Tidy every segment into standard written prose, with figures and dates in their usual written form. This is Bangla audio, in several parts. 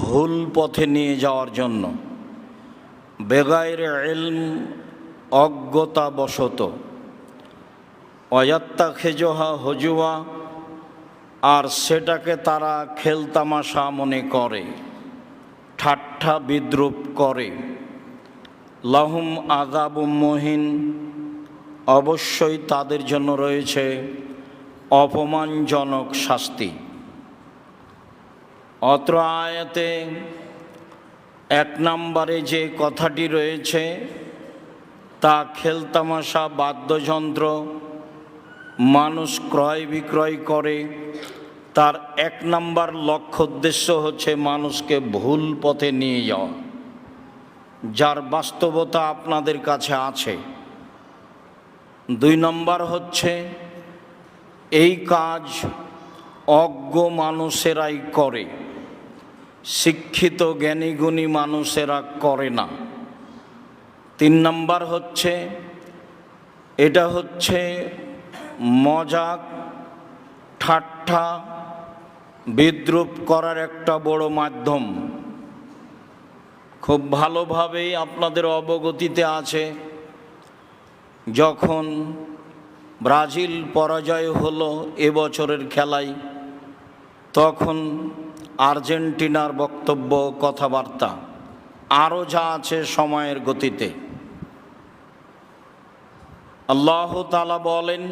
ভুল পথে নিয়ে যাওয়ার জন্য বেগাইরে ইলম, অজ্ঞতাবশত, ওয়াত্তাখিজুহা হুজুয়া, আর সেটাকে তারা খেলতামাশা মনে করে, ঠাট্টা বিদ্রূপ করে। লাহুম আযাবুম মুহিন, অবশ্যই তাদের জন্য রয়েছে অপমানজনক শাস্তি। অত্র আয়াতে 1 নম্বরে যে কথাটি রয়েছে তা খেলতামাশা, বাদ্যযন্ত্র মানুষ ক্রয় বিক্রয় করে, তার 1 নম্বর লক্ষ্য উদ্দেশ্য হচ্ছে মানুষকে ভুল পথে নিয়ে যাওয়া, যার বাস্তবতা আপনাদের কাছে আছে। 2 নম্বর হচ্ছে এই কাজ অজ্ঞ মানুষেরাই করে, শিক্ষিত জ্ঞানীগুণী মানুষেরা করে না। 3 নম্বর হচ্ছে এটা হচ্ছে মজাক, ঠাট্টা বিদ্রূপ করার একটা বড় মাধ্যম। খুব ভালোভাবেই আপনাদের অবগতিতে আছে, যখন ব্রাজিল পরাজয় হলো এবছরের খেলায়, তখন আর্জেন্টিনার বক্তব্য, কথাবার্তা আরও যা আছে সময়ের গতিতে। আল্লাহ তাআলা বলেন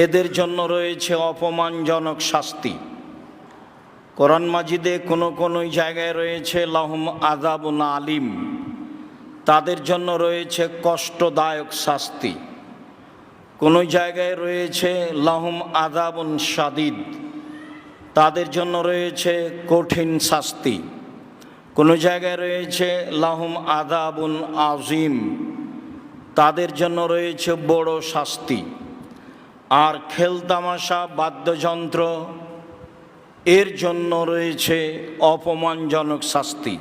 এদের জন্য রয়েছে অপমানজনক শাস্তি। কোরআন মাজিদে কোনো জায়গায় রয়েছে লাহুম আযাবুন আলিম, তাদের জন্য রয়েছে কষ্টদায়ক শাস্তি। কোনো জায়গায় রয়েছে লাহুম আযাবুন শাদীদ, তাদের জন্য রয়েছে কঠিন শাস্তি। কোনো জায়গায় রয়েছে লাহুম আযাবুন আযীম, তাদের জন্য রয়েছে বড় শাস্তি। আর খেলতামাশা, বাদ্যযন্ত্র এর জন্য রয়েছে অপমানজনক শাস্তি।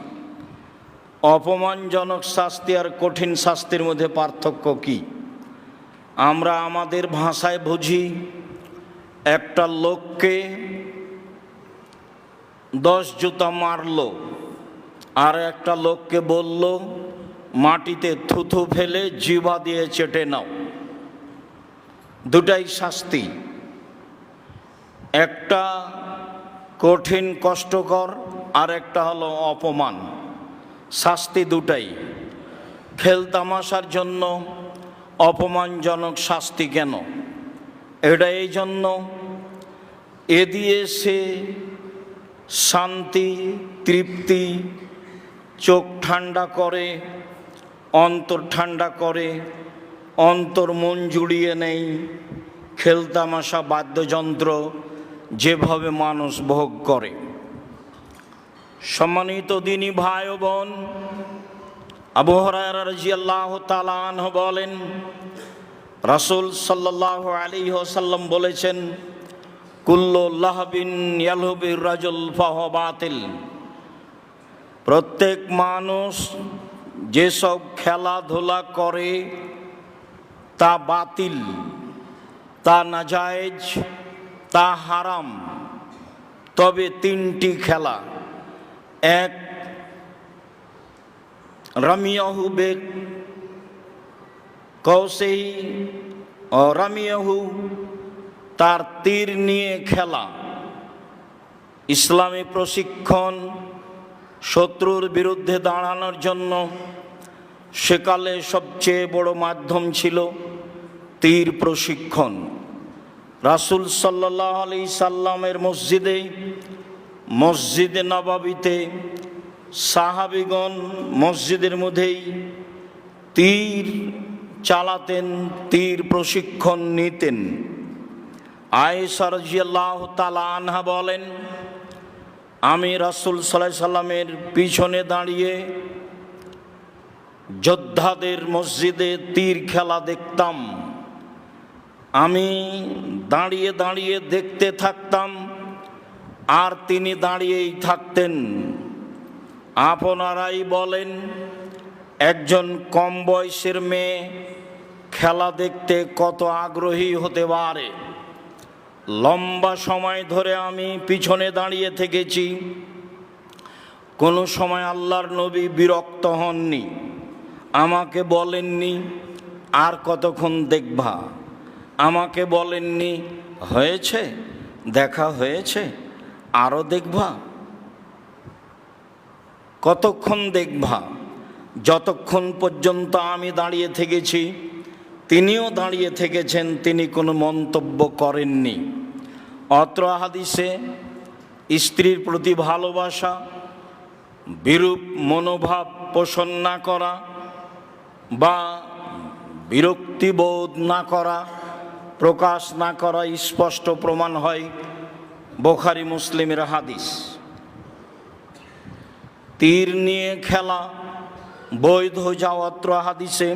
অপমানজনক শাস্তি আর কঠিন শাস্তির মধ্যে পার্থক্য কি? আমরা আমাদের ভাষায় বুঝি, একটা লোককে 10 জুতা মারলো, আর একটা লোককে বলল মাটিতে থুথু ফেলে জিহ্বা দিয়ে চেটে নাও। দুটাই শাস্তি, একটা কঠিন কষ্টকর, আর একটা হলো অপমান। শাস্তি দুটাই। খেলতামাশার জন্য অপমানজনক শাস্তি কেন? এটা এই জন্য, এ দিয়ে সে শান্তি, তৃপ্তি, চোখ ঠান্ডা করে, অন্তর ঠান্ডা করে, অন্তর মন জুড়িয়ে নেই। খেলতামাশা, বাদ্যযন্ত্র যেভাবে মানুষ ভোগ করে। সম্মানিত দিনী ভাই ও বোন, আবু হুরায়রা রাদিয়াল্লাহু তাআলা আনহু বলেন, রাসূল সাল্লাল্লাহু আলাইহি ওয়াসাল্লাম বলেছেন, কুল্লু লাহবিন ইয়ালহুবির রাজুল ফাহুয়া বাতিল, প্রত্যেক মানুষ যেসব খেলাধুলা করে তা বাতিল, তা নাজায়েজ, তা হারাম। তবে 3টি খেলা, 1 রামিয়াহু বে কৌসেহি ও রামিয়াহু, তার তীর নিয়ে খেলা। ইসলামী প্রশিক্ষণ, শত্রুর বিরুদ্ধে দাঁড়ানোর জন্য সেকালে সবচেয়ে বড় মাধ্যম ছিল তীর প্রশিক্ষণ। রাসূল সাল্লাল্লাহু আলাইহি সাল্লামের মসজিদে নববীতে সাহাবীগণ মসজিদের মধ্যেই তীর চালাতেন, তীর প্রশিক্ষণ নিতেন। আয়েশা রাদিয়াল্লাহু তাআলা আনহা বলেন, আমি রাসূল সাল্লাল্লাহু আলাইহি সাল্লামের পিছনে দাঁড়িয়ে যোদ্ধাদের মসজিদে তীর খেলা দেখতাম। আমি দাঁড়িয়ে দাঁড়িয়ে দেখতে থাকতাম, আর তিনি দাঁড়িয়েই থাকতেন। আপনারাই বলেন, একজন কম বয়সের মেয়ে খেলা দেখতে কত আগ্রহী হতে পারে? লম্বা সময় ধরে আমি পিছনে দাঁড়িয়ে থেকেছি, কোনো সময় আল্লাহর নবী বিরক্ত হননি, আমাকে বলেননি আর কতক্ষণ দেখবা, আমাকে বলেননি হয়েছে, দেখা হয়েছে, আরও দেখবা, কতক্ষণ দেখবা। যতক্ষণ পর্যন্ত আমি দাঁড়িয়ে থেকেছি তিনিও দাঁড়িয়ে থেকেছেন, তিনি কোনো মন্তব্য করেননি। অত্র হাদিসে স্ত্রীর প্রতি ভালোবাসা, বিরূপ মনোভাব পোষণ না করা বা বিরক্তিবোধ না করা, প্রকাশ না করা স্পষ্ট প্রমাণ হয় বুখারী মুসলিমের হাদিস। তীর নিয়ে খেলা বৈধ যাওয়াত্র হাদিসে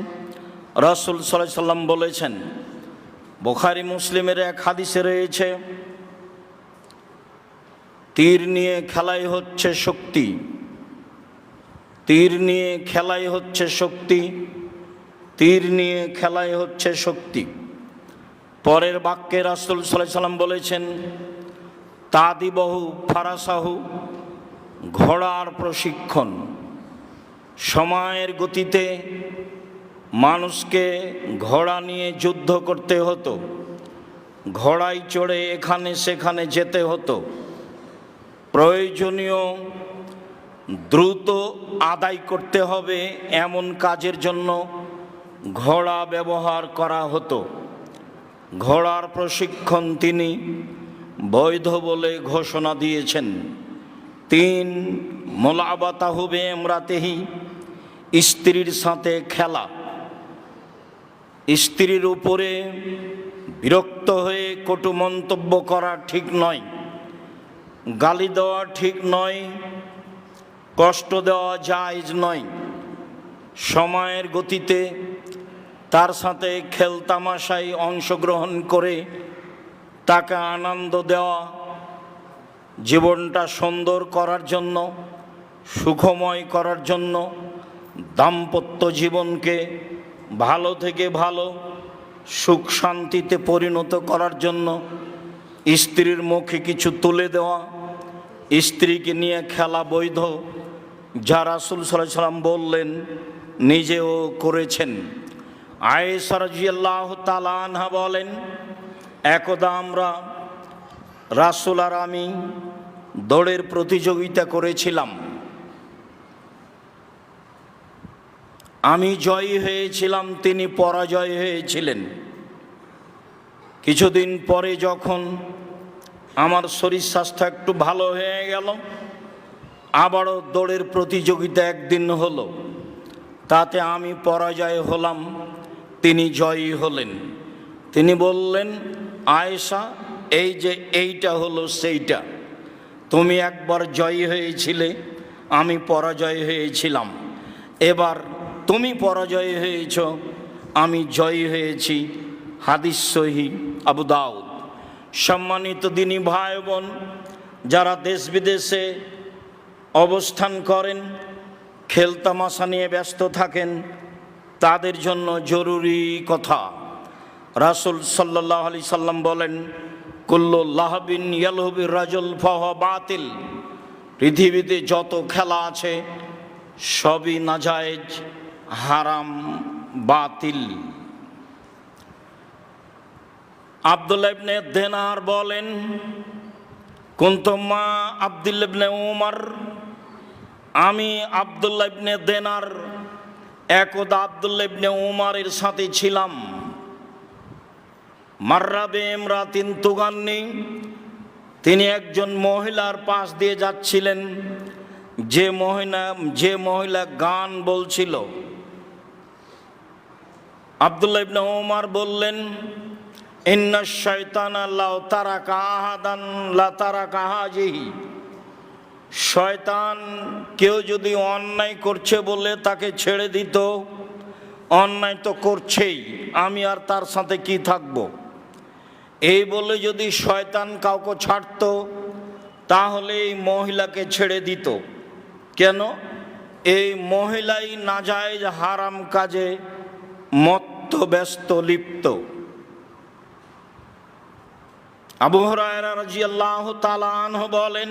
রাসূল সাল্লাল্লাহু আলাইহি সাল্লাম বলেছেন, বুখারী মুসলিমের এক হাদিসে রয়েছে, তীর নিয়ে খেলাই হচ্ছে শক্তি, তীর নিয়ে খেলাই হচ্ছে শক্তি, তীর নিয়ে খেলাই হচ্ছে শক্তি। পরের বাক্যে রাসূল সাল্লাল্লাহু আলাইহি সাল্লাম বলেছেন, তাদিবহু ফারাসাহু, ঘোড়ার প্রশিক্ষণ। সময়ের গতিতে মানুষকে ঘোড়া নিয়ে যুদ্ধ করতে হতো, ঘোড়ায় চড়ে এখানে সেখানে যেতে হতো, প্রয়োজনীয় দ্রুত আদায় করতে হবে এমন কাজের জন্য ঘোড়া ব্যবহার করা হতো। ঘোড়ার প্রশিক্ষণ তিনি বৈধ বলে ঘোষণা দিয়েছেন। 3 মুলাবাতাহু বিইমরাতিহি, স্ত্রীর সাথে খেলা। স্ত্রীর উপরে বিরক্ত হয়ে কটু মন্তব্য করা ঠিক নয়, গালি দেওয়া ঠিক নয়, কষ্ট দেওয়া জায়েজ নয়। সময়ের গতিতে তার সাথে খেলতামাশায় অংশগ্রহণ করে তাকে আনন্দ দেওয়া, জীবনটা সুন্দর করার জন্য, সুখময় করার জন্য, দাম্পত্য জীবনকে ভালো থেকে ভালো সুখ শান্তিতে পরিণত করার জন্য স্ত্রীর মুখে কিছু তুলে দেওয়া, স্ত্রীকে নিয়ে খেলা বৈধ, যা রাসূল সাল্লাল্লাহু আলাইহি সাল্লাম বললেন, নিজেও করেছেন। আয়েশা রাদিয়াল্লাহু তাআলা আনহা বলেন, একদা আমরা রাসূল আর আমি দৌড়ের প্রতিযোগিতা করেছিলাম। আমি জয়ী হয়েছিলাম, তিনি পরাজয় হয়েছিলেন। কিছুদিন পরে যখন আমার শরীর স্বাস্থ্য একটু ভালো হয়ে গেল, আবারও দৌড়ের প্রতিযোগিতা একদিন হলো, তাতে আমি পরাজয় হলাম, তিনি জয়ী হলেন। তিনি বললেন, আয়েশা, এই যে এইটা হলো সেইটা, তুমি একবার জয়ী হয়েছিলে, আমি পরাজয় হয়েছিলাম, এবার তুমি পরাজয় হয়েছ, আমি জয়ী হয়েছি। হাদিস সহিহ আবু দাউদ। সম্মানিত দিনী ভাই বোন, যারা দেশ বিদেশে অবস্থান করেন, খেলতামাশা নিয়ে ব্যস্ত থাকেন, তাদের জন্য জরুরি কথা। রাসূল সাল্লাল্লাহু আলাইহি সাল্লাম বলেন, কুল্লু লাহবিন ইয়ালহুবি রাজুল ফাহুয়া বাতিল। পৃথিবীতে যত খেলা আছে সবই নাজায়েজ, হারাম, বাতিল। আব্দুল্লাহ ইবনে দিনার বলেন, কুনতু মা আব্দুল্লাহ ইবনে উমর, আমি আব্দুল্লাহ ইবনে দিনার একদা আব্দুল্লাহ ইবনে উমরের সাথে ছিলাম। মাররা বিইমরাতিন তুগান্নি, তিনি একজন মহিলার পাশ দিয়ে যাচ্ছিলেন, যে মহিলা গান বলছিল। আব্দুল্লাহ ইবনে উমর বললেন, ইন্নাশ শায়তানা লাউ তারাকা আহাদান লা তারাকা হাজিহি, শয়তান কেউ যদি অন্যায় করছে বলে তাকে ছেড়ে দিত, অন্যায় তো করছেই, আমি আর তার সাথে কি থাকব। এই বলে যদি শয়তান কাউকে ছাড়ত, তাহলে এই মহিলাকে ছেড়ে দিত। কেন? এই মহিলাই নাজায়েজ হারাম কাজে মত্ত ব্যস্ত লিপ্ত। আবু হুরায়রা রাদিয়াল্লাহু তাআলা আনহু বলেন,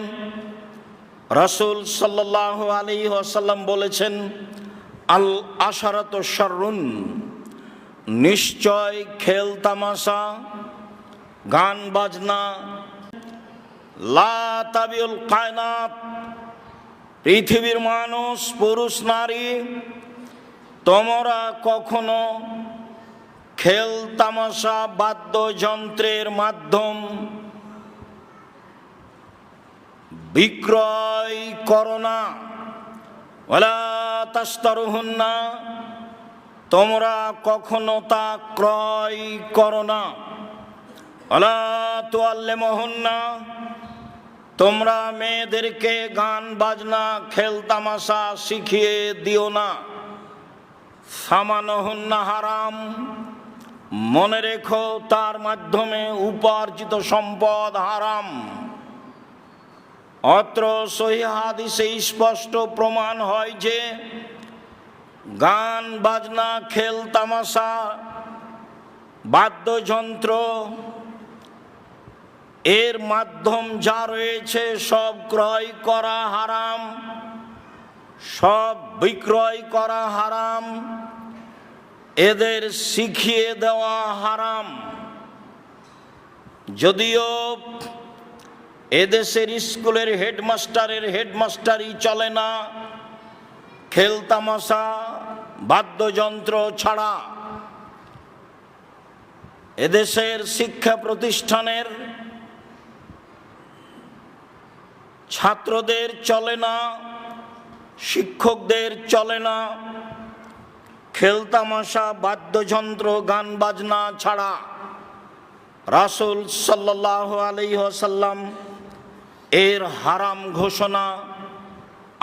রাসূল সাল্লাল্লাহু আলাইহি ওয়াসাল্লাম বলেছেন, আল আশারাতু শাররুন, নিশ্চয় খেল তামাশা গান বাজনা, লা তাবিউল কায়নাত, পৃথিবীর মানুষ পুরুষ নারী তোমরা কখনো খেল তামাশা বাদ্যযন্ত্রের মাধ্যম বিক্রয় করো না, ওয়ালা তাশতারুহুন্না, তোমরা কখনো তা ক্রয় করো না, ওয়ালা তুআল্লিমুহুন্না, তোমরা মেয়েদেরকে গান বাজনা খেল তামাশা শিখিয়ে দিও না, সামানুহুন্না হারাম, মনে রেখো তার মাধ্যমে উপার্জিত সম্পদ হারাম। অত্র সহিহ হাদিসে স্পষ্ট প্রমাণ হয় যে গান বাজনা খেল তামাশা বাদ্যযন্ত্র এর মাধ্যম যা রয়েছে সব ক্রয় করা হারাম, সব বিক্রয় করা হারাম, এদের শিখিয়ে দেওয়া হারাম। যদিও এদেশের স্কুলের হেডমাস্টারের হেডমাস্টারই চলে না খেল তামাশা বাদ্যযন্ত্র ছাড়া, এদেশের শিক্ষা প্রতিষ্ঠানের ছাত্রদের চলে না, শিক্ষকদের চলে না খেল তামাশা বাদ্যযন্ত্র গান বাজনা ছাড়া। রাসূল সাল্লাল্লাহু আলাইহি ওয়াসাল্লাম এর হারাম ঘোষণা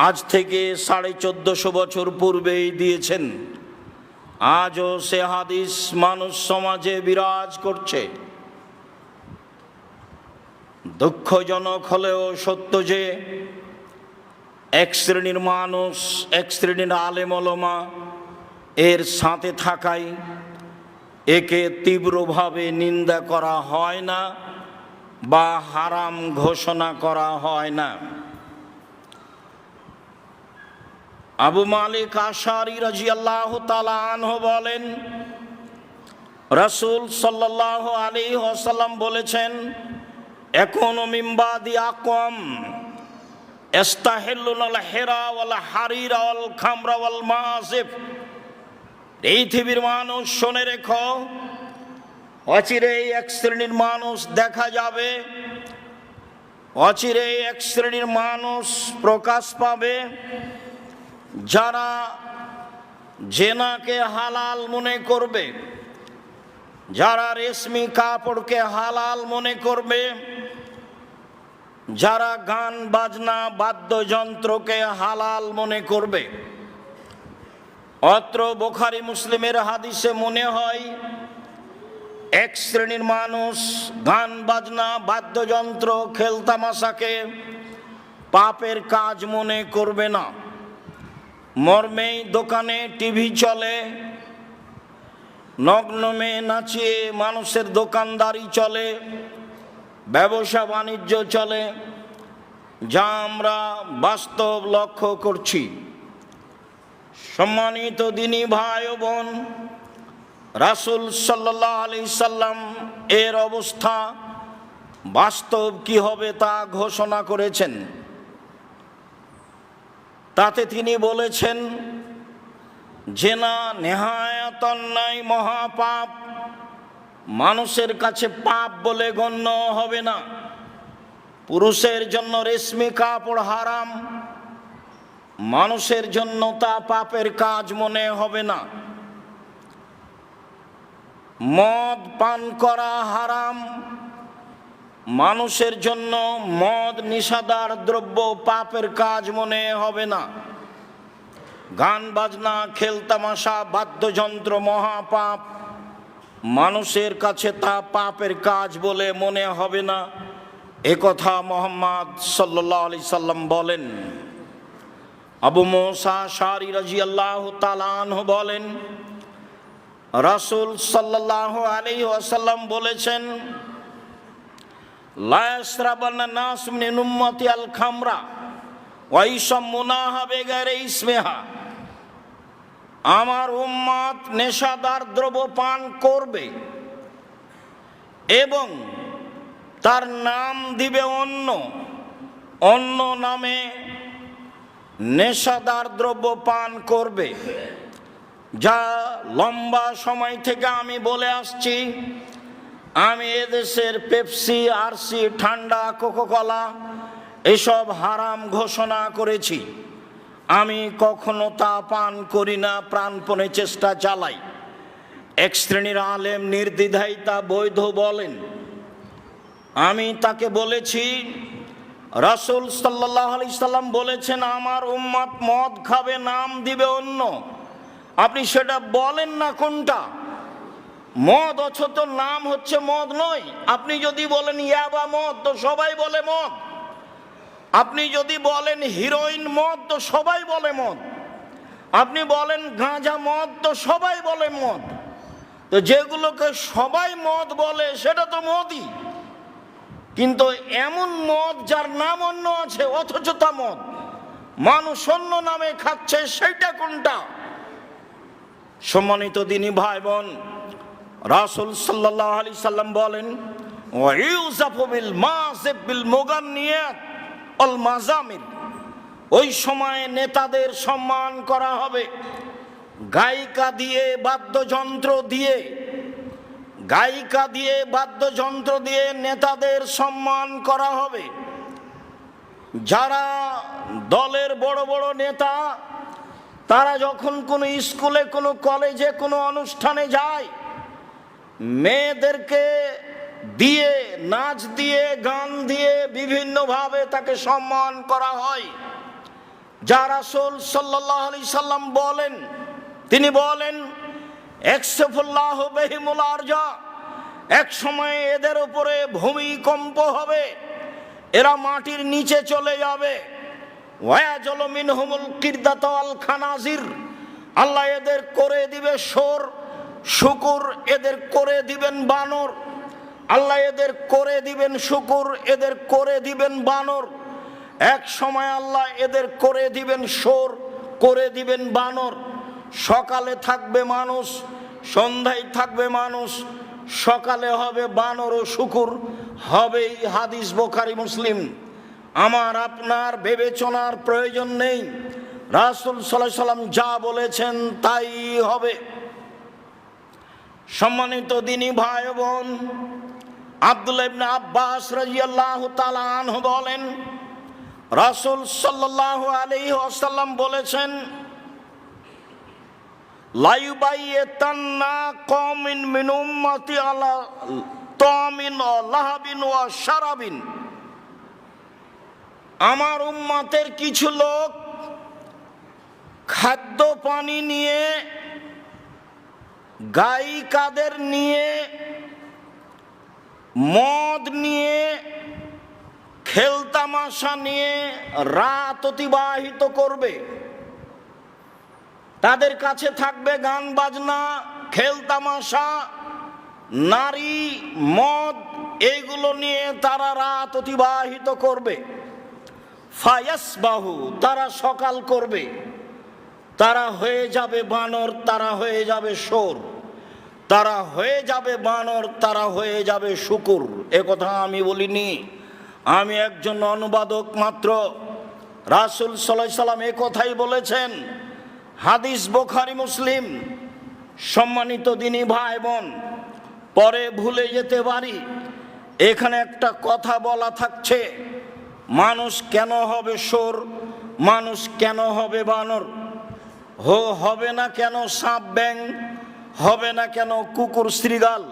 আজ থেকে 1450 বছর পূর্বেই দিয়েছেন। আজও সে হাদিস মানুষ সমাজে বিরাজ করছে। দুঃখজনক হলেও সত্য যে এক শ্রেণীর মানুষ, এক শ্রেণীর আলেম ওলামা এর সাথে থাকায় একে তীব্রভাবে নিন্দা করা হয় না বা হারাম ঘোষণা করা হয় না। আবু মালিক আশআরী রাদিয়াল্লাহু তাআলা আনহু বলেন, রাসূল সাল্লাল্লাহু আলাইহি ওয়াসাল্লাম বলেছেন, একুনু মিন বাদি আকওয়াম ইস্তাহিল্লুনাল হিরা ওয়াল হারিরা ওয়াল খামরা ওয়াল মাসিফ। পৃথিবীর মানুষ শুনে রেখো, অচিরেই এক শ্রেণীর মানুষ দেখা যাবে, অচিরেই এক শ্রেণীর মানুষ প্রকাশ পাবে যারা জেনাকে হালাল মনে করবে, যারা রেশমি কাপড়কে হালাল মনে করবে, যারা গান বাজনা বাদ্যযন্ত্রকে হালাল মনে করবে। অত্র বুখারী মুসলিমের হাদিসে মনে হয় এক শ্রেণীর মানুষ গান বাজনা বাদ্যযন্ত্র খেল তামাশাকে পাপের কাজ মনে করবে না। মর্মেই দোকানে টিভি চলে, নগ্ন মেয়ে নাচিয়ে মানুষের দোকানদারি চলে, ব্যবসা বাণিজ্য চলে, যা আমরা বাস্তব লক্ষ্য করছি। সম্মানিত দিনী ভাই ও বোন, রাসূল সাল্লাল্লাহু আলাইহি সাল্লাম এর অবস্থা বাস্তব কি হবে তা ঘোষণা করেছেন। তাতে তিনি বলেছেন, জেনা নেহায়াত অন্যায় মহাপাপ, মানুষের কাছে পাপ বলে গণ্য হবে না। পুরুষের জন্য রেশমি কাপড় হারাম, মানুষের জন্য তা পাপের কাজ মনে হবে না। মদ পান করা হারাম, মানুষের জন্য মদ নিষাদার দ্রব্য পাপের কাজ মনে হবে না। গান বাজনা খেল তামাশা বাদ্যযন্ত্র মহাপাপ, মানুষের কাছে তা পাপের কাজ বলে মনে হবে না। একথা মুহাম্মদ সাল্লাল্লাহু আলাইহি সাল্লাম বলেন। আবু মুসা আশআরী রাদিয়াল্লাহু তাআলা আনহু বলেন, রাসূল সাল্লাল্লাহু আলাইহি ওয়াসাল্লাম বলেছেন, লা ইয়াশরাবান্না নাস মিন উম্মতি আল খামরা ওয়া ইয়াশমুনাহা বিগাইরি ইসমিহা, আমার উম্মত নেশাদার দ্রব্য পান করবে এবং তার নাম দিবে অন্য, অন্য নামে নেশাদার দ্রব্য পান করবে। যা লম্বা সময় থেকে আমি বলে আসছি, আমি এদেশের পেপসি, আরসি, ঠান্ডা, কোকাকোলা এসব হারাম ঘোষণা করেছি। আমি কখনো তা পান করি না, প্রাণপণে চেষ্টা চালাই। এক শ্রেণীর আলেম নির্দ্বিধায় তা বৈধ বলেন। আমি তাকে বলেছি, রাসূল সাল্লাল্লাহু আলাইহি সাল্লাম বলেছেন আমার উম্মত মদ খাবে, নাম দিবে অন্য। আপনি সেটা বলেন না কোনটা মদ, অথচ নাম হচ্ছে মদ নয়। আপনি যদি বলেন ইয়াবা মদ, তো সবাই বলে মদ। আপনি যদি বলেন হিরোইন মদ, তো সবাই বলে মদ। আপনি বলেন গাঁজা মদ, তো সবাই বলে মদ। তো যেগুলোকে সবাই মদ বলে সেটা তো মদই, কিন্তু এমন মদ যার নাম অন্য আছে অথচ তা মদ, মানুষ অন্য নামে খাচ্ছে, সেইটা কোনটা? সম্মানিত দিনী ভাই বোন, রাসূল সাল্লাল্লাহু আলাইহি সাল্লাম বলেন ওয়া ইউযাফু বিল মাযিব বিল মুগান্নিয়াত আল মাযামির, ওই সময়ে নেতাদের সম্মান করা হবে গায়িকা দিয়ে, বাদ্যযন্ত্র দিয়ে, গায়িকা দিয়ে, বাদ্যযন্ত্র দিয়ে নেতাদের সম্মান করা হবে। যারা দলের বড় বড় নেতা, তারা যখন কোনো স্কুলে, কোনো কলেজে, কোনো অনুষ্ঠানে যায়, মেয়েদেরকে দিয়ে, নাচ দিয়ে, গান দিয়ে বিভিন্নভাবে তাকে সম্মান করা হয়। যা রাসূল সাল্লাল্লাহু আলাইহি সাল্লাম বলেন, তিনি বলেন একসাফুল্লাহ বিহিমুল আরজা, এক সময় এদের উপরে ভূমিকম্প হবে, এরা মাটির নিচে চলে যাবে। ওয়ায়াজলু মিনহুমুল কিরদাত ওয়াল খানাজির, আল্লাহ এদের করে দিবে শোর শুকুর, এদের করে দিবেন বানর। আল্লাহ এদের করে দিবেন শুকুর, এদের করে দিবেন বানর। এক সময় আল্লাহ এদের করে দিবেন শোর, করে দিবেন বানর। সকালে থাকবে মানুষ, সন্ধ্যায় থাকবে মানুষ, সকালে হবে বানর ও শুকুর, হবেই। হাদিস বুখারী মুসলিম। আমার আপনার বিবেচনার প্রয়োজন নেই, রাসূল সাল্লাল্লাহু আলাইহি সাল্লাম যা বলেছেন তাই হবে। সম্মানিত দিনী ভাই বোন, আব্দুল্লাহ ইবনে আব্বাস রাদিয়াল্লাহু তাআলা আনহু বলেন, রাসূল সাল্লাল্লাহু আলাইহি ওয়াসাল্লাম বলেছেন লা ইউবাইয়াতান্না কওমিন মিন উম্মতি আলা তামিন ওয়া লাহাবিন ওয়া শারাবিন, আমার উম্মতের কিছু লোক খাদ্য পানি নিয়ে, গায়িকাদের নিয়ে, মদ নিয়ে, খেলতামাশা নিয়ে রাত অতিবাহিত করবে। তাদের কাছে থাকবে গান বাজনা, খেলতামাশা, নারী, মদ, এইগুলো নিয়ে তারা রাত অতিবাহিত করবে। ফায়াসবাহু, তারা সকাল করবে, তারা হয়ে যাবে বানর, তারা হয়ে যাবে শোর, তারা হয়ে যাবে বানর, তারা হয়ে যাবে শুকুর। এ কথা আমি বলিনি, আমি একজন অনুবাদক মাত্র। রাসূল সাল্লাল্লাহু আলাইহি সাল্লাম এ কথাই বলেছেন, হাদিস বুখারী মুসলিম। সম্মানিত দিনী ভাই বোন, পরে ভুলে যেতে পারি, এখানে একটা কথা বলা থাকছে, মানুষ কেন হবে শোর, মানুষ কেন হবে বানর? হবে না কেন সাপ ব্যাং, হবে না কেন কুকুর শৃগাল?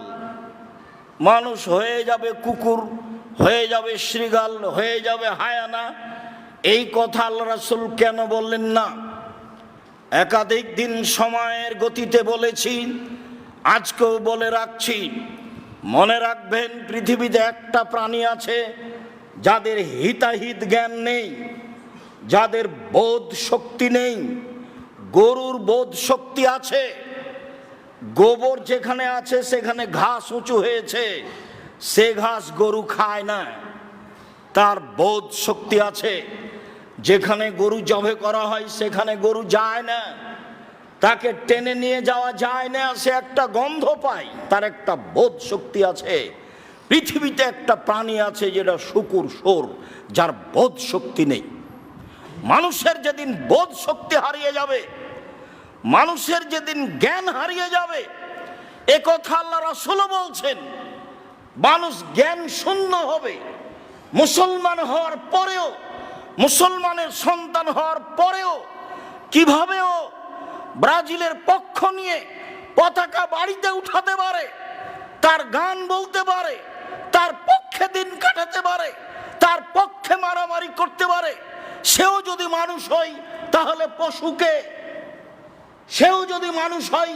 মানুষ হয়ে যাবে কুকুর, হয়ে যাবে শৃগাল, হয়ে যাবে হায়ানা। এই কথা আল্লাহ রাসূল কেন বললেন না? একাধিক দিন সময়ের গতিতে বলেছি, আজকেও বলে রাখছি। মনে রাখবেন, পৃথিবীতে একটা প্রাণী আছে যাদের হিতাহিত জ্ঞান নেই, যাদের বোধ শক্তি নেই। গরুর বোধ শক্তি আছে, গোবর যেখানে আছে সেখানে ঘাস উঁচু হয়েছে, সে ঘাস গরু খায় না, তার বোধ শক্তি আছে। যেখানে গরু জবে করা হয় সেখানে গরু যায় না, তাকে টেনে নিয়ে যাওয়া যায় না, সে একটা গন্ধ পায়, তার একটা বোধ শক্তি আছে। পৃথিবীতে একটা প্রাণী আছে যেটা শুকুর শোর, যার বোধ শক্তি নেই। মানুষের যেদিন বোধ শক্তি হারিয়ে যাবে, মানুষের যেদিন জ্ঞান হারিয়ে যাবে, এ কথা আল্লাহ রাসূল বলছেন, মানুষ জ্ঞান শূন্য হবে। মুসলমান হওয়ার পরেও, মুসলমানের সন্তান হওয়ার পরেও কিভাবে ও ব্রাজিলের পক্ষ নিয়ে পতাকা বাড়িতে উঠাতে পারে, তার গান বলতে পারে, তার পক্ষে দিন কাটাতে পারে, তার পক্ষে মারামারি করতে পারে, সেও যদি মানুষ হয় তাহলে পশুকে, সেও যদি মানুষ হয়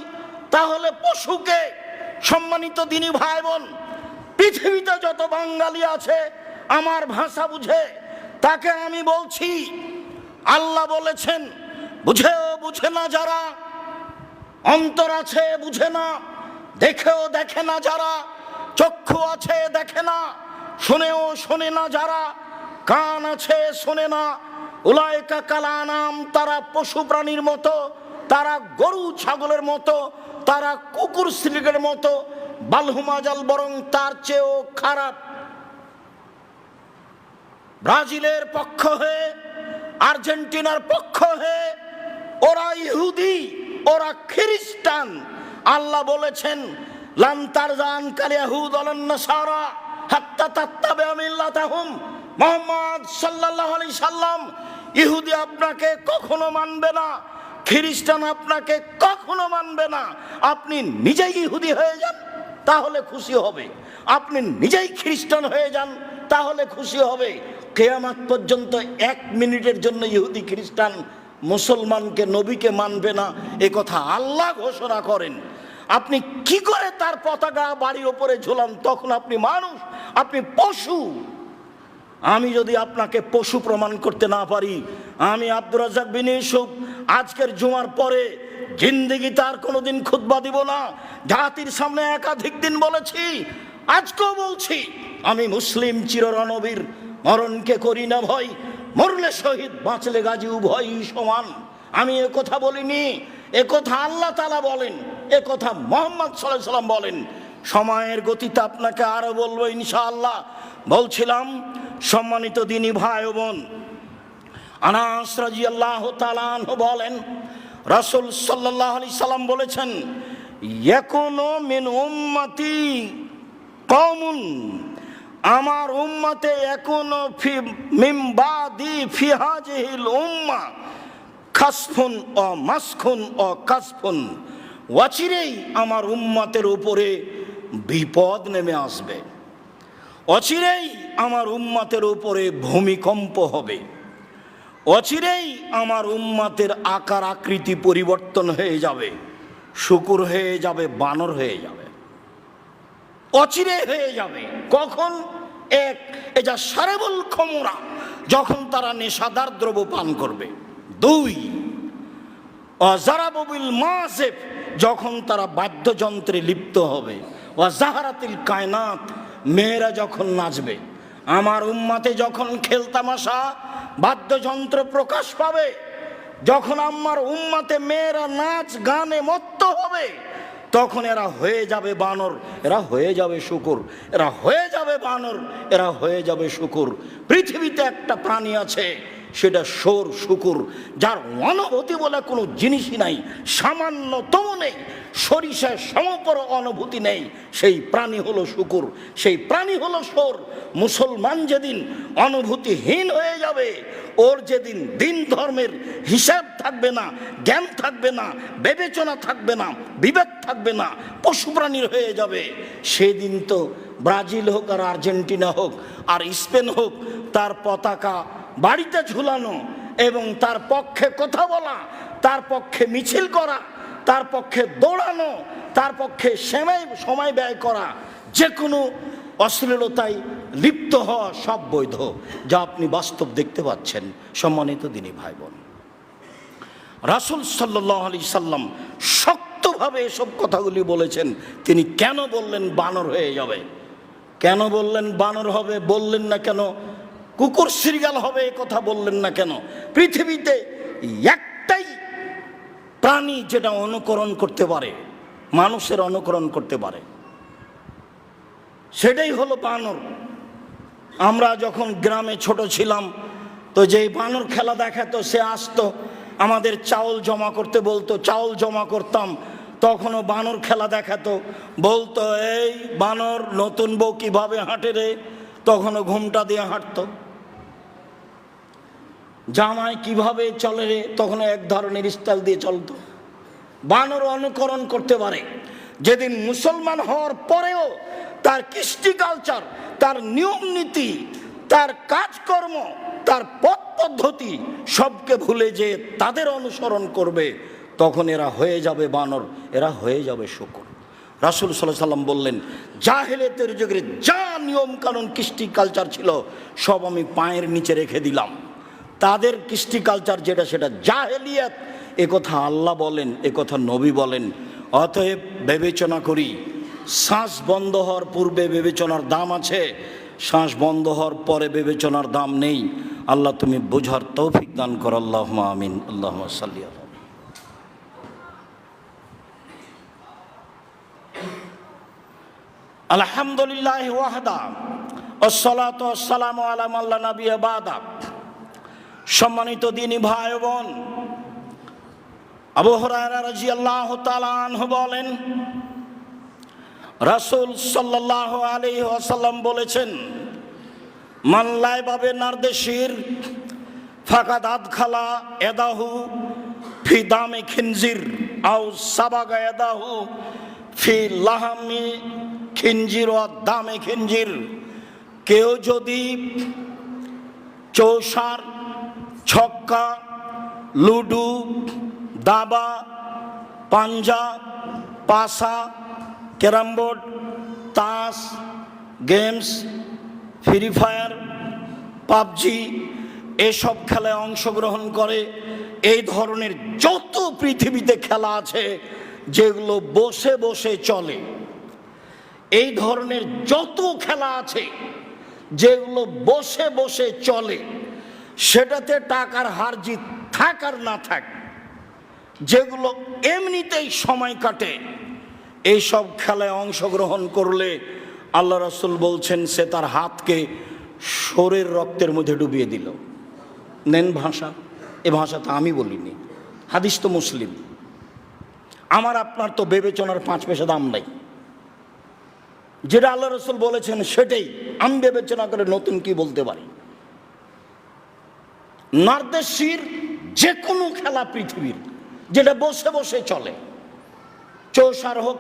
তাহলে পশুকে। সম্মানিত দিনী ভাই বোন, পৃথিবীতে যত বাঙালি আছে আমার ভাষা বুঝে, তাকে আমি বলছি, আল্লাহ বলেছেন বুঝেও বুঝে না যারা, অন্তর আছে বুঝে না, দেখেও দেখে না যারা, চক্ষু আছে দেখে না, শুনেও শোনে না যারা, কান আছে শোনে না, উলাইকা কালানাম, তারা পশু প্রাণীর মতো, তারা গরু ছাগলের মতো, তারা কুকুর শ্রীকের মতো, বালহুমাজাল, বরং তার চেয়েও খারাপ। ব্রাজিলের পক্ষ হয়ে, আর্জেন্টিনার পক্ষ হয়ে, ওরা ইহুদি, ওরা খ্রিস্টান। আল্লাহ বলেছেন লান তারজান কাল ইয়াহুদ ওয়ালান নাসারা হাত্তা তাত্তাবিআ মিল্লাতাহুম। মুহাম্মদ সাল্লাল্লাহু আলাইহি সাল্লাম, ইহুদি আপনাকে কখনো মানবে না, খ্রিস্টান আপনাকে কখনো মানবে না। আপনি নিজেই ইহুদি হয়ে যান তাহলে খুশি হবে, আপনি নিজেই খ্রিস্টান হয়ে যান তাহলে খুশি হবে। কিয়ামত পর্যন্ত 1 মিনিটের জন্য ইহুদি খ্রিস্টান মুসলমানকে, নবীকে মানবে না, এ কথা আল্লাহ ঘোষণা করেন। আপনি কি করে তার পতাকা বাড়ির ওপরে ঝোলান? তখন আপনি মানুষ, আপনি পশু। আমি যদি আপনাকে পশু প্রমাণ করতে না পারি, আমি আব্দুর রাজ্জাক বিন ইউসুফ আজকের জুমার পরে জিন্দেগি তার কোনোদিন খুতবা দিব না। জাতির সামনে একাধিক দিন বলেছি, আজকেও বলছি, আমি মুসলিম চিররণবীর, মরণকে করি না ভয়, মরলে শহীদ বাঁচলে গাজী উভয়ই সমান। আমি এ কথা বলিনি, এ কথা আল্লাহ তাআলা বলেন, এ কথা মুহাম্মদ সাল্লাল্লাহু আলাইহি সাল্লাম বলেন। সময়ের গতিতে আপনাকে আরো বলবো ইনশাআল্লাহ। বলছিলাম, সম্মানিত দিনী ভাই ও বোন, আনাস রাদিয়াল্লাহু তাআলা আনহু বলেন, রাসূল সাল্লাল্লাহু আলাইহি সাল্লাম বলেছেন, ইয়াকুনু মিন উম্মতি কওমুন, আমার উম্মতে এখনো মিন বাদি ফি হাযিহিল উম্মাহ খাসফুন ও মাসখুন ও কাসফুন, অচিরেই আমার উম্মতের উপরে বিপদ নেমে আসবে, অচিরেই আমার উম্মতের উপরে ভূমিকম্প হবে, অচিরেই আমার উম্মতের আকার আকৃতি পরিবর্তন হয়ে যাবে, শুকুর হয়ে যাবে, বানর হয়ে যাবে, অচিরে হয়ে যাবে। কখন? এক, এজা সারেবুল খমরা, যখন তারা নেশাদার দ্রব্য পান করবে। 2, অজারাবুল মাসিফ, যখন তারা বাদ্যযন্ত্রে লিপ্ত হবে। ওয়াজাহারাতিল কায়নাত, মেয়েরা যখন নাচবে। আমার উম্মতে যখন খেলতামাশা, বাদ্যযন্ত্র প্রকাশ পাবে, যখন আমার উম্মতে মেয়েরা নাচ গানে মত্ত হবে, তখন এরা হয়ে যাবে বানর, এরা হয়ে যাবে শুকুর, এরা হয়ে যাবে বানর, এরা হয়ে যাবে শুকুর। পৃথিবীতে একটা প্রাণী আছে, সেটা শোর শুকুর, যার অনুভূতি বলে কোনো জিনিসই নাই, সামান্যতম নেই, সরিষার সমপর অনুভূতি নেই। সেই প্রাণী হলো শুকুর, সেই প্রাণী হলো শোর। মুসলমান যেদিন অনুভূতিহীন হয়ে যাবে, ওর যেদিন দিন ধর্মের হিসাব থাকবে না, জ্ঞান থাকবে না, বিবেচনা থাকবে না, বিবেক থাকবে না, পশু প্রাণীর হয়ে যাবে, সেদিন তো ব্রাজিল হোক আর আর্জেন্টিনা হোক আর স্পেন হোক, তার পতাকা বাড়িতে ঝুলানো এবং তার পক্ষে কথা বলা, তার পক্ষে মিছিল করা, তার পক্ষে দৌড়ানো, তার পক্ষে সময় ব্যয় করা, যে কোনো অশ্লীলতায় লিপ্ত হওয়া সব বৈধ, যা আপনি বাস্তব দেখতে পাচ্ছেন। সম্মানিত দিনী ভাই বোন, রাসূল সাল্লাল্লাহু আলাইহি সাল্লাম শক্তভাবে এসব কথাগুলি বলেছেন। তিনি কেন বললেন বানর হয়ে যাবে? কেন বললেন বানর হবে? বললেন না কেন কুকুর শৃগাল হবে? এ কথা বললেন না কেন? পৃথিবীতে একটাই প্রাণী যেটা অনুকরণ করতে পারে, মানুষের অনুকরণ করতে পারে, সেটাই হলো বানর। আমরা যখন গ্রামে ছোট ছিলাম তো যেই বানর খেলা দেখাতো, সে আসতো আমাদের চাউল জমা করতে বলতো, চাউল জমা করতাম, তখনও বানর খেলা দেখাতো, বলতো এই বানর নতুন বউ কিভাবে হাঁটে রে, তখনও ঘুমটা দিয়ে হাঁটতো। জামাই কিভাবে চলে রে, তখন এক ধরনের স্টাইল দিয়ে চলতো। বানর অনুকরণ করতে পারে। যেদিন মুসলমান হওয়ার পরেও তার কৃষ্টি কালচার, তার নিয়ম নীতি, তার কাজকর্ম, তার পথ পদ্ধতি সবকে ভুলে যে তাদের অনুসরণ করবে, তখন এরা হয়ে যাবে বানর, এরা হয়ে যাবে শূকর। রাসূল সাল্লাল্লাহু আলাইহি ওয়াসাল্লাম বললেন, জাহেলিয়াতের যুগের যা নিয়ম কানুন কৃষ্টি কালচার ছিল সব আমি পায়ের নিচে রেখে দিলাম। তাদের কৃষ্টি কালচার যেটা, সেটা জাহেলিয়াত। এ কথা আল্লাহ বলেন, এ কথা নবী বলেন। অতএব বিবেচনা করি, শ্বাস বন্ধ হওয়ার পূর্বে বিবেচনার দাম আছে, শ্বাস বন্ধ হওয়ার পরে বিবেচনার দাম নেই। আল্লাহ তুমি বোঝার তৌফিক দান কর, আল্লাহুম্মা আমিন। আল্লাহুম্মা সাল্লি আলা। আলহামদুলিল্লাহ ওয়াহদা ওয়াসসালাতু ওয়াসসালামু আলা মান লা নাবিয়্যা বাদা। সম্মানিত দ্বীনি ভাই বোন, আবু হুরায়রা রাদিয়াল্লাহু তাআলা আনহু বলেন, রাসূল সাল্লাল্লাহু আলাইহি ওয়াসাল্লাম বলেছেন, মান লাইবা বিনারদেশির ফাকাদ আদখালা ইয়াদাহু ফি দামে খিনজির আও সাবাগা ইয়াদাহু ফি লাহামি খিনজির ওয়া দামে খিনজির। কেউ যদি চৌসার, ছক্কা, লুডু, দাবা, পাঞ্জা, পাসা, ক্যারাম বোর্ড, তাস, গেমস, ফ্রি ফায়ার, পাবজি এসব খেলায় অংশগ্রহণ করে, এই ধরনের যত পৃথিবীতে খেলা আছে যেগুলো বসে বসে চলে, এই ধরনের যত খেলা আছে যেগুলো বসে বসে চলে, সেটাতে টাকার হার জিত থাক আর না থাক, যেগুলো এমনিতেই সময় কাটে, এইসব খেলায় অংশগ্রহণ করলে আল্লাহ রাসূল বলছেন সে তার হাতকে শরীর রক্তের মধ্যে ডুবিয়ে দিল। নেন ভাষা, এ ভাষা তো আমি বলিনি, হাদিস তো মুসলিম। আমার আপনার তো বিবেচনার 5 পয়সা দাম নাই। যেটা আল্লাহ রাসূল বলেছেন সেটাই আমি বিবেচনা করে নতুন কি বলতে পারি। নারদেশির যে কোনো খেলা পৃথিবীর যেটা বসে বসে চলে, চৌসার হোক,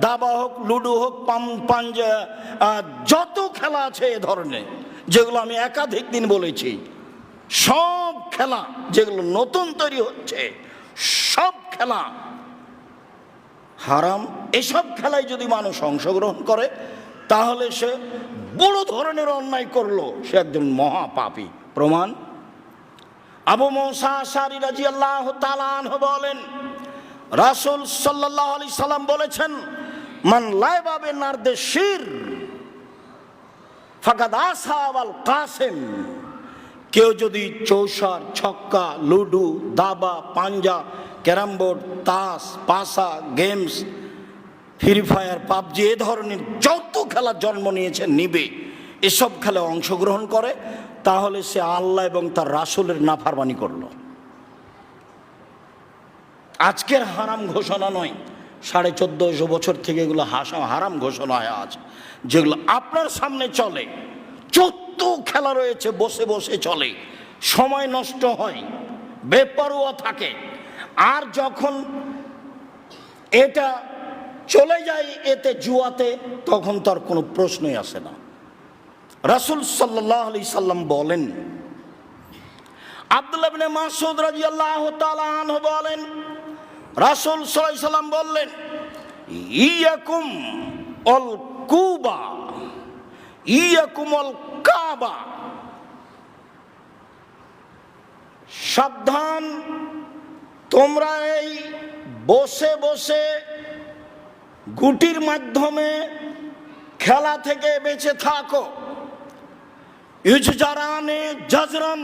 দাবা হোক, লুডু হোক, পাঞ্জা, যত খেলা আছে এ ধরনের, যেগুলো আমি একাধিক দিন বলেছি, সব খেলা যেগুলো নতুন তৈরি হচ্ছে সব খেলা হারাম। এসব খেলায় যদি মানুষ অংশগ্রহণ করে তাহলে সে বড় ধরনের অন্যায় করলো, সে একজন মহাপাপী। প্রমাণ, আবু মুসা আশআরী রাদিয়াল্লাহু তাআলা আনহু বলেন, রাসূল সাল্লাল্লাহু আলাইহি সাল্লাম বলেছেন, মান লাইবা বিনারদেশির ফাকাদ আসহাবাল কাসিম। কেউ যদি চৌসার, ছক্কা, লুডু, দাবা, পাঞ্জা, ক্যারাম বোর্ড, তাস, পাসা, গেমস, ফ্রি ফায়ার, পাবজি এ ধরনের যত খেলা জন্ম নিয়েছে নিবে, এসব খেলায় অংশগ্রহণ করে, তাহলে সে আল্লাহ এবং তার রাসূলের নাফরমানি করলো। আজকের হারাম ঘোষণা নয়, 1450 বছর থেকে এগুলো হারাম ঘোষণা হয় আজ, যেগুলো আপনার সামনে চলে। যত খেলা রয়েছে বসে বসে চলে, সময় নষ্ট হয়, বেপরোয়া থাকে। আর যখন এটা চলে যায় এতে জুয়াতে, তখন তার কোনো প্রশ্নই আসে না। রাসূল সাল্লাল্লাহু আলাইহি সাল্লাম বলেন, আব্দুল্লাহ ইবনে মাসউদ রাদিয়াল্লাহু তাআলা আনহু বলেন, রাসূল সাল্লাল্লাহু আলাইহি সাল্লাম বললেন, ইয়াকুম আল কুবা ইয়াকুম আল কাবা। সাবধান, তোমরা এই বসে বসে গুটির মাধ্যমে খেলা থেকে বেঁচে থাকো। ইউজজারানে জাজরান,